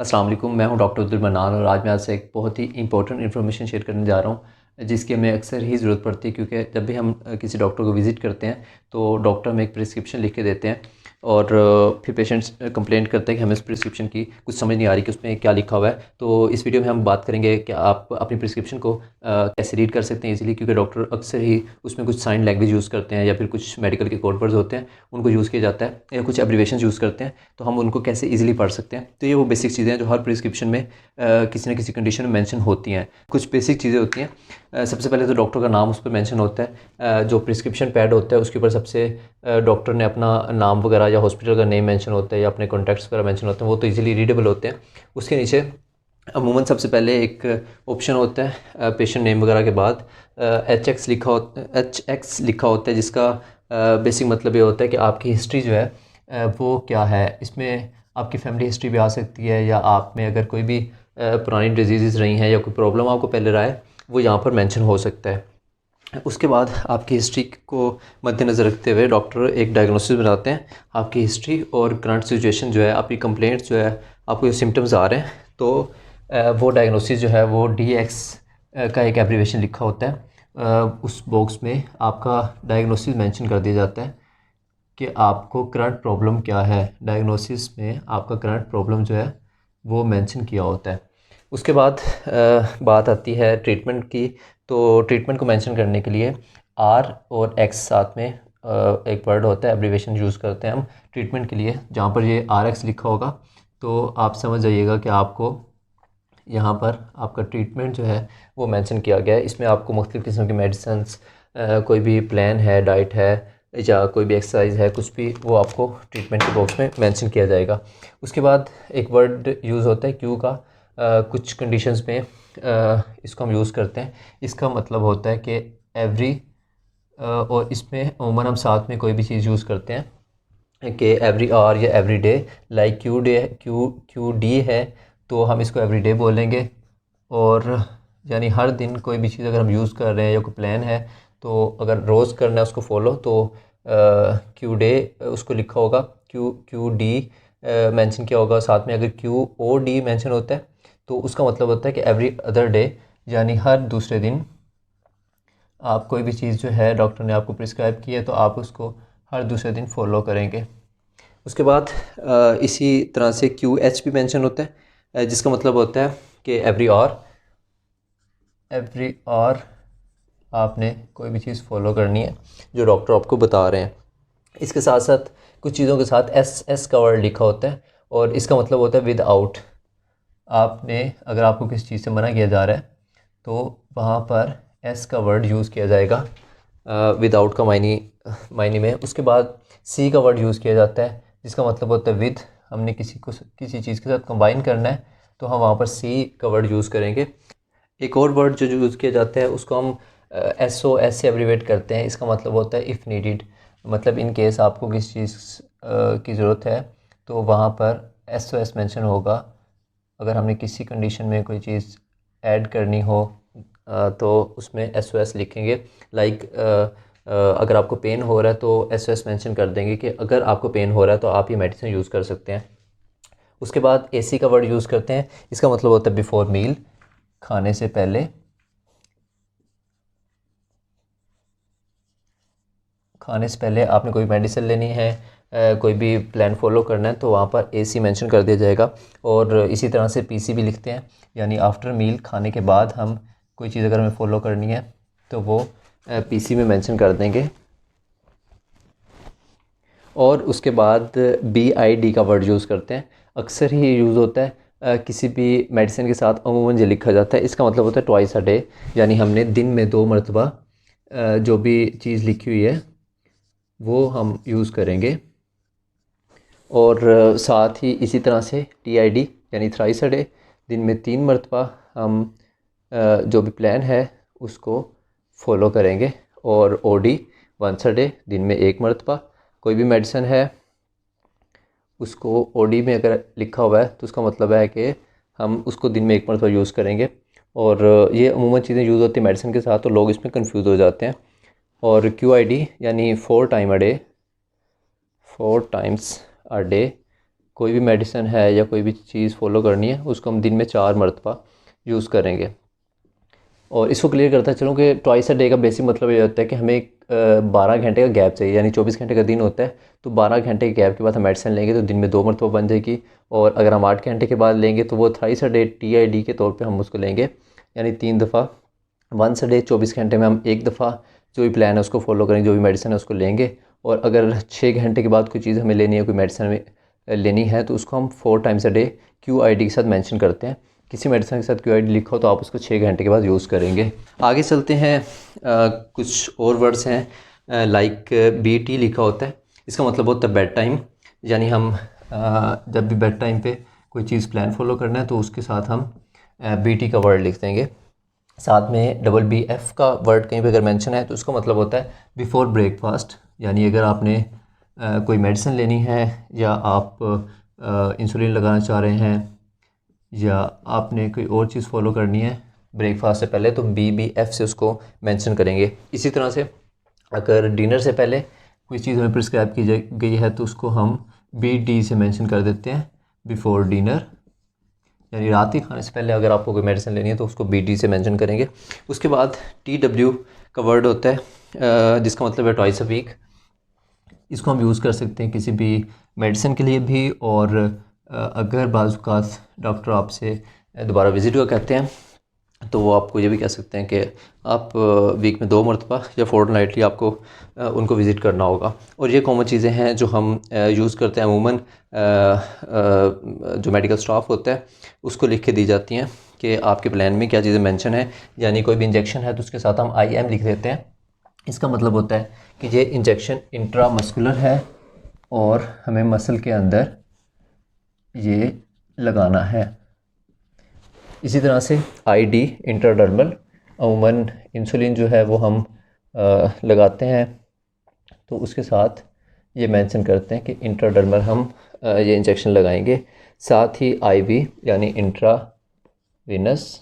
अस्सलाम वालेकुम, मैं हूं डॉक्टर अब्दुल मन्नान और आज मैं आपसे एक बहुत ही इंपॉर्टेंट इन्फॉर्मेशन शेयर करने जा रहा हूं जिसकी हमें अक्सर ही ज़रूरत पड़ती है। क्योंकि जब भी हम किसी डॉक्टर को विज़िट करते हैं तो डॉक्टर हमें एक प्रिस्क्रिप्शन लिख के देते हैं और फिर पेशेंट्स कंप्लेंट करते हैं कि हमें इस प्रिस्क्रिप्शन की कुछ समझ नहीं आ रही कि उसमें क्या लिखा हुआ है। तो इस वीडियो में हम बात करेंगे कि आप अपनी प्रिस्क्रिप्शन को कैसे रीड कर सकते हैं ईज़िली, क्योंकि डॉक्टर अक्सर ही उसमें कुछ साइन लैंग्वेज यूज़ करते हैं या फिर कुछ मेडिकल के कोड वर्ड्स होते हैं उनको यूज़ किया जाता है या कुछ एब्रीवेशन यूज़ करते हैं, तो हम उनको कैसे ईज़िली पढ़ सकते हैं। तो ये वो बेसिक चीज़ें हैं जो हर प्रिस्क्रिप्शन में किसी न किसी कंडीशन में मेंशन होती हैं। कुछ बेसिक चीज़ें होती हैं। सबसे पहले तो डॉक्टर का नाम उस पर मेंशन होता है। जो प्रिस्क्रिप्शन पैड होता है उसके ऊपर सबसे डॉक्टर ने अपना नाम वगैरह या हॉस्पिटल का नेम मेंशन होता है या अपने कॉन्टैक्ट्स वगैरह मेंशन होते हैं, वो तो इजीली रीडेबल होते हैं। उसके नीचे अमूमन सबसे पहले एक ऑप्शन होता है पेशेंट नेम वगैरह के बाद एच एक्स लिखा होता है, जिसका बेसिक मतलब ये होता है कि आपकी हिस्ट्री जो है वो क्या है। इसमें आपकी फैमिली हिस्ट्री भी आ सकती है या आप में अगर कोई भी पुरानी डिजीज़ रही हैं या कोई प्रॉब्लम आपको पहले रहा है वो यहाँ पर मेंशन हो सकता है। उसके बाद आपकी हिस्ट्री को मद्देनज़र रखते हुए डॉक्टर एक डायग्नोसिस बनाते हैं आपकी हिस्ट्री और करंट सिचुएशन जो है, आपकी कंप्लेंट्स जो है, आपको जो सिम्टम्स आ रहे हैं, तो वो डायग्नोसिस जो है वो DX का एक एब्रीवेशन लिखा होता है। उस बॉक्स में आपका डायग्नोसिस मेंशन कर दिया जाता है कि आपको करंट प्रॉब्लम क्या है। डायग्नोसिस में आपका करंट प्रॉब्लम जो है वो मेंशन किया होता है। उसके बाद बात आती है ट्रीटमेंट की। तो ट्रीटमेंट को मेंशन करने के लिए R और X साथ में एक वर्ड होता है, एब्रीवेशन यूज़ करते हैं हम ट्रीटमेंट के लिए। जहाँ पर ये RX लिखा होगा तो आप समझ जाइएगा कि आपको यहाँ पर आपका ट्रीटमेंट जो है वो मेंशन किया गया है। इसमें आपको मुख्तलिफ़ किस्म की मेडिसिन्स, कोई भी प्लान है, डाइट है या कोई भी एक्सरसाइज है, कुछ भी, वो आपको ट्रीटमेंट के बॉक्स में मेंशन किया जाएगा। उसके बाद एक वर्ड यूज़ होता है क्यू का। कुछ कंडीशंस में इसको हम यूज़ करते हैं। इसका मतलब होता है कि एवरी, और इसमें अमूमन हम साथ में कोई भी चीज़ यूज़ करते हैं कि एवरी आवर या every day. Like Q D है तो हम इसको एवरी डे बोलेंगे। और यानी हर दिन कोई भी चीज़ अगर हम यूज़ कर रहे हैं या कोई प्लान है तो अगर रोज़ करना है उसको फॉलो, तो क्यू डे उसको लिखा होगा, क्यू डी मेंशन किया होगा साथ में। अगर QOD मेंशन होता है तो उसका मतलब होता है कि एवरी अदर डे, यानी हर दूसरे दिन आप कोई भी चीज़ जो है डॉक्टर ने आपको प्रिस्क्राइब की है तो आप उसको हर दूसरे दिन फॉलो करेंगे। उसके बाद इसी तरह से QH भी मेंशन होता है, जिसका मतलब होता है कि एवरी आवर आपने कोई भी चीज़ फॉलो करनी है जो डॉक्टर आपको बता रहे हैं। इसके साथ साथ कुछ चीज़ों के साथ एस का वर्ड लिखा होता है और इसका मतलब होता है विद आउट। आपने, अगर आपको किसी चीज़ से मना किया जा रहा है तो वहाँ पर एस का वर्ड यूज़ किया जाएगा विदाउट का मायने में। उसके बाद सी का वर्ड यूज़ किया जाता है जिसका मतलब होता है विद। हमने किसी चीज़ के साथ कंबाइन करना है तो हम वहाँ पर सी का वर्ड यूज़ करेंगे। एक और वर्ड जो यूज़ किया जाता है उसको हम SOS से एब्रीवेट करते हैं। इसका मतलब होता है इफ़ नीडिड, मतलब इन केस आपको किसी चीज़ की ज़रूरत है तो वहाँ पर SOS मेंशन होगा। अगर हमने किसी कंडीशन में कोई चीज़ ऐड करनी हो तो उसमें SOS लिखेंगे। लाइक अगर आपको पेन हो रहा है तो SOS मेंशन कर देंगे कि अगर आपको पेन हो रहा है तो आप ये मेडिसिन यूज़ कर सकते हैं। उसके बाद AC का वर्ड यूज़ करते हैं। इसका मतलब होता है बिफ़ोर मील, खाने से पहले। खाने से पहले आपने कोई मेडिसिन लेनी है, कोई भी प्लान फॉलो करना है तो वहाँ पर AC मेंशन कर दिया जाएगा। और इसी तरह से PC भी लिखते हैं, यानी आफ्टर मील, खाने के बाद हम कोई चीज़ अगर हमें फॉलो करनी है तो वो PC में मेंशन कर देंगे। और उसके बाद BID का वर्ड यूज़ करते हैं। अक्सर ही यूज़ होता है किसी भी मेडिसिन के साथ अमूमन ये लिखा जाता है। इसका मतलब होता है ट्वाइस अ डे, यानी हमने दिन में 2 मरतबा जो भी चीज़ लिखी हुई है वो हम यूज़ करेंगे। और साथ ही इसी तरह से TID यानी थ्राइस अ डे, दिन में 3 मरतबा हम जो भी प्लान है उसको फॉलो करेंगे। और OD वंस अ डे, दिन में 1 मरतबा। कोई भी मेडिसिन है उसको OD में अगर लिखा हुआ है तो उसका मतलब है कि हम उसको दिन में 1 मरतबा यूज़ करेंगे। और ये अमूमन चीज़ें यूज़ होती हैं मेडिसिन के साथ तो लोग इसमें कंफ्यूज हो जाते हैं। और QID यानी 4 टाइम्स अ डे कोई भी मेडिसिन है या कोई भी चीज़ फॉलो करनी है उसको हम दिन में 4 मरतबा यूज़ करेंगे। और इसको क्लियर करता चलूँ कि ट्वाइस अ डे का बेसिक मतलब ये होता है कि हमें 12 घंटे का गैप चाहिए, यानी 24 घंटे का दिन होता है तो 12 घंटे के गैप के बाद हम मेडिसिन लेंगे तो दिन में 2 मरतबा बन जाएगी। और अगर हम 8 घंटे के बाद लेंगे तो वो थ्राइस अ डे TID के तौर पे हम उसको लेंगे, यानी 3 दफ़ा वंस अ डे 24 घंटे में हम एक दफ़ा जो भी प्लान है उसको फॉलो करेंगे, जो भी मेडिसिन है उसको लेंगे। और अगर 6 घंटे के बाद कोई चीज़ हमें लेनी है, कोई मेडिसिन लेनी है तो उसको हम 4 टाइम्स अ डे QID के साथ मेंशन करते हैं। किसी मेडिसिन के साथ QID लिखा हो तो आप उसको 6 घंटे के बाद यूज़ करेंगे। आगे चलते हैं, कुछ और वर्ड्स हैं लाइक BT लिखा होता है, इसका मतलब होता है बेड टाइम, यानी हम जब भी बेड टाइम पे कोई चीज़ प्लान फॉलो करना है तो उसके साथ हम BT का वर्ड लिख देंगे। साथ में BF का वर्ड कहीं पे अगर मेंशन है तो उसका मतलब होता है बिफ़ोर ब्रेकफास्ट, यानी अगर आपने कोई मेडिसिन लेनी है या आप इंसुलिन लगाना चाह रहे हैं या आपने कोई और चीज़ फॉलो करनी है ब्रेकफास्ट से पहले तो BF से उसको मेंशन करेंगे। इसी तरह से अगर डिनर से पहले कोई चीज़ हमें प्रिस्क्राइब की गई है तो उसको हम BD से मेंशन कर देते हैं, बिफ़ोर डिनर, यानी रात के खाने से पहले अगर आपको कोई मेडिसिन लेनी है तो उसको BD से मेंशन करेंगे। उसके बाद TW का वर्ड होता है जिसका मतलब है ट्वाइस अ वीक। इसको हम यूज़ कर सकते हैं किसी भी मेडिसिन के लिए भी, और अगर बाज़ औक़ात डॉक्टर आपसे दोबारा विज़िट का कहते हैं तो वो आपको ये भी कह सकते हैं कि आप वीक में 2 मरतबा या फोर्टनाइटली आपको उनको विज़िट करना होगा। और ये कॉमन चीज़ें हैं जो हम यूज़ करते हैं अमूमन, जो मेडिकल स्टाफ होता है उसको लिख के दी जाती हैं कि आपके प्लान में क्या चीज़ें मेंशन है। यानी कोई भी इंजेक्शन है तो उसके साथ हम IM लिख देते हैं। इसका मतलब होता है कि ये इंजेक्शन इंट्रामस्कुलर है और हमें मसल के अंदर ये लगाना है। इसी तरह से ID इंट्राडर्मल, अमूमन इंसुलिन जो है वो हम लगाते हैं तो उसके साथ ये मेंशन करते हैं कि इंट्राडर्मल हम ये इंजेक्शन लगाएंगे। साथ ही IV यानी इंट्रावीनस,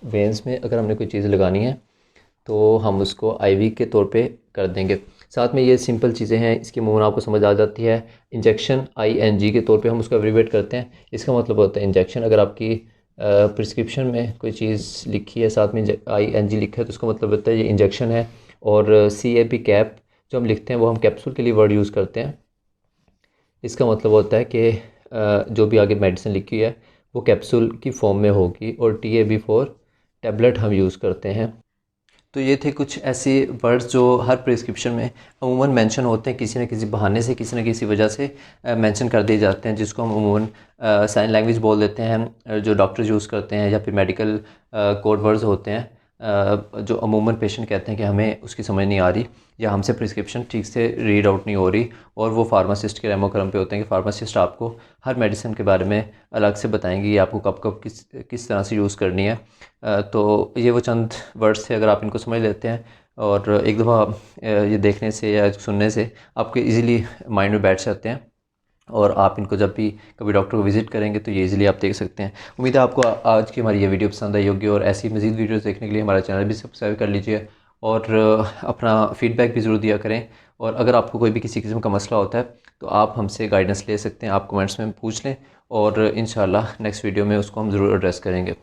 वेंस में अगर हमने कोई चीज़ लगानी है तो हम उसको IV के तौर पे कर देंगे। साथ में ये सिंपल चीज़ें हैं, इसकी अमूमन आपको समझ आ जाती है। इंजेक्शन ING के तौर पे हम उसको एब्रीवेट करते हैं। इसका मतलब होता है इंजेक्शन, अगर आपकी प्रिस्क्रिप्शन में कोई चीज़ लिखी है साथ में ING लिखा है तो उसका मतलब होता है ये इंजेक्शन है। और CAP कैप जो हम लिखते हैं वो हम कैप्सूल के लिए वर्ड यूज़ करते हैं। इसका मतलब होता है कि जो भी आगे मेडिसिन लिखी है वो कैप्सूल की फॉर्म में होगी। और TAB फॉर टैबलेट हम यूज़ करते हैं। तो ये थे कुछ ऐसे वर्ड्स जो हर प्रिस्क्रिप्शन में अमूमन मेंशन होते हैं, किसी न किसी बहाने से, किसी न किसी वजह से मेंशन कर दिए जाते हैं, जिसको हम अमूमन साइन लैंग्वेज बोल देते हैं, जो डॉक्टर यूज़ करते हैं, या फिर मेडिकल कोड वर्ड्स होते हैं जो अमूमन पेशेंट कहते हैं कि हमें उसकी समझ नहीं आ रही या हमसे प्रिस्क्रिप्शन ठीक से रीड आउट नहीं हो रही। और वो फार्मासिस्ट के रेमो क्रम पे होते हैं कि फार्मासिस्ट आपको हर मेडिसिन के बारे में अलग से बताएंगे कि आपको कब कब किस तरह से यूज़ करनी है। तो ये वो चंद वर्ड्स थे, अगर आप इनको समझ लेते हैं और एक दफ़ा ये देखने से या सुनने से आपके इजीली माइंड में बैठ जाते हैं और आप इनको जब भी कभी डॉक्टर को विज़िट करेंगे तो ये इजीली आप देख सकते हैं। उम्मीद है आपको आज की हमारी ये वीडियो पसंद आई होगी, और ऐसी मज़ीद वीडियोज़ देखने के लिए हमारा चैनल भी सब्सक्राइब कर लीजिए और अपना फ़ीडबैक भी ज़रूर दिया करें। और अगर आपको कोई भी किसी किस्म का मसला होता है तो आप हमसे गाइडेंस ले सकते हैं, आप कमेंट्स में पूछ लें और इंशाल्लाह नेक्स्ट वीडियो में उसको हम ज़रूर एड्रेस करेंगे।